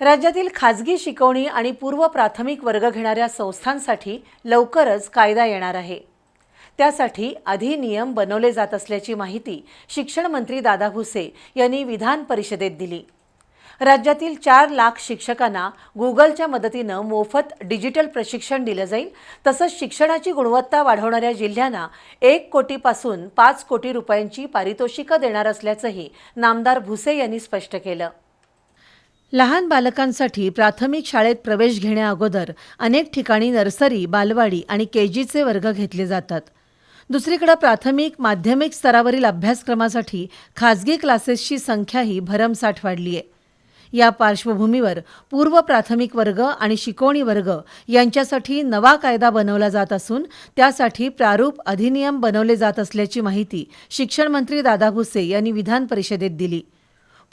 राज्यातील खाजगी शिकवणी आणि पूर्व प्राथमिक वर्ग घेणाऱ्या संस्थांसाठी लवकरच कायदा येणार आहे। त्यासाठी अधिनियम बनवले जात असल्याची माहिती शिक्षण मंत्री दादा भुसे यांनी विधान परिषदेत दिली। राज्यातील 4 लाख शिक्षकांना गुगलच्या मदतीने मोफत डिजिटल प्रशिक्षण दिले जाईल। तसंच शिक्षणाची गुणवत्ता वाढवणाऱ्या जिल्ह्यांना 1 कोटीपासून 5 कोटी रुपयांची पारितोषिके देणार असल्याचंही नामदार भुसे यांनी स्पष्ट केलं। लहान बालकांसाठी प्राथमिक शाळेत प्रवेश घेण्याअगोदर अनेक ठिकाणी नर्सरी, बालवाडी आणि केजीचे वर्ग घेतले जातात। दुसरीकडे प्राथमिक, माध्यमिक स्तरावरील अभ्यासक्रमासाठी खाजगी क्लासेसची संख्याही भरमसाठ वाढली आहे। या पार्श्वभूमीवर पूर्व प्राथमिक वर्ग आणि शिकवणी वर्ग यांच्यासाठी नवा कायदा बनवला जात असून त्यासाठी प्रारूप अधिनियम बनवले जात असल्याची माहिती शिक्षण मंत्री दादा भुसे यांनी विधान परिषदेत दिली।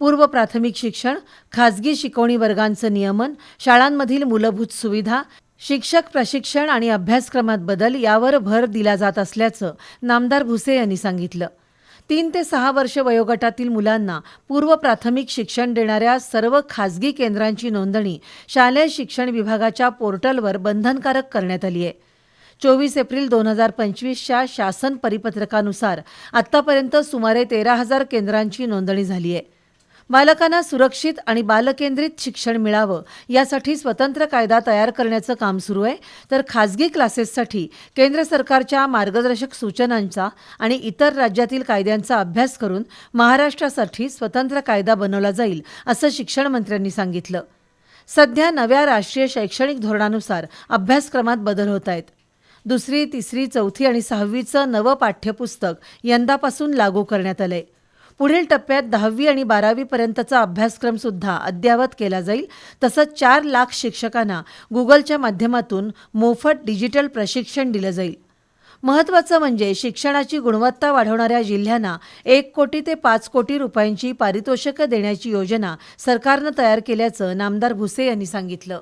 पूर्व प्राथमिक शिक्षण, खाजगी शिकवणी वर्गांचं नियमन, शाळांमधील मूलभूत सुविधा, शिक्षक प्रशिक्षण आणि अभ्यासक्रमात बदल यावर भर दिला जात असल्याचं नामदार भुसे यांनी सांगितलं। 3 ते 6 वर्ष वयोगटातील मुलांना पूर्व प्राथमिक शिक्षण देणाऱ्या सर्व खाजगी केंद्रांची नोंदणी शालेय शिक्षण विभागाच्या पोर्टलवर बंधनकारक करण्यात आली आहे। 24 एप्रिल 2025च्या शासन परिपत्रकानुसार आतापर्यंत सुमारे 13,000 केंद्रांची नोंदणी झाली आहे। बालकांना सुरक्षित आणि बालकेंद्रित शिक्षण मिळावं यासाठी स्वतंत्र कायदा तयार करण्याचं काम सुरू आहे, तर खाजगी क्लासेससाठी केंद्र सरकारच्या मार्गदर्शक सूचनांचा आणि इतर राज्यातील कायद्यांचा अभ्यास करून महाराष्ट्रासाठी स्वतंत्र कायदा बनवला जाईल, असं शिक्षण मंत्र्यांनी सांगितलं। सध्या नव्या राष्ट्रीय शैक्षणिक धोरणानुसार अभ्यासक्रमात बदल होत आहेत। 2री, 3री, 4थी आणि 6वीचं नवं पाठ्यपुस्तक यंदापासून लागू करण्यात आलंय। पुढील टप्प्यात 10वी आणि 12वी पर्यंतचा अभ्यासक्रम सुद्धा अद्ययावत केला जाईल। तसंच 4 लाख शिक्षकांना गुगलच्या माध्यमातून मोफत डिजिटल प्रशिक्षण दिलं जाईल। महत्त्वाचं म्हणजे शिक्षणाची गुणवत्ता वाढवणाऱ्या जिल्ह्यांना 1 कोटी ते 5 कोटी रुपयांची पारितोषिके देण्याची योजना सरकारनं तयार केल्याचं नामदार भुसे यांनी सांगितलं।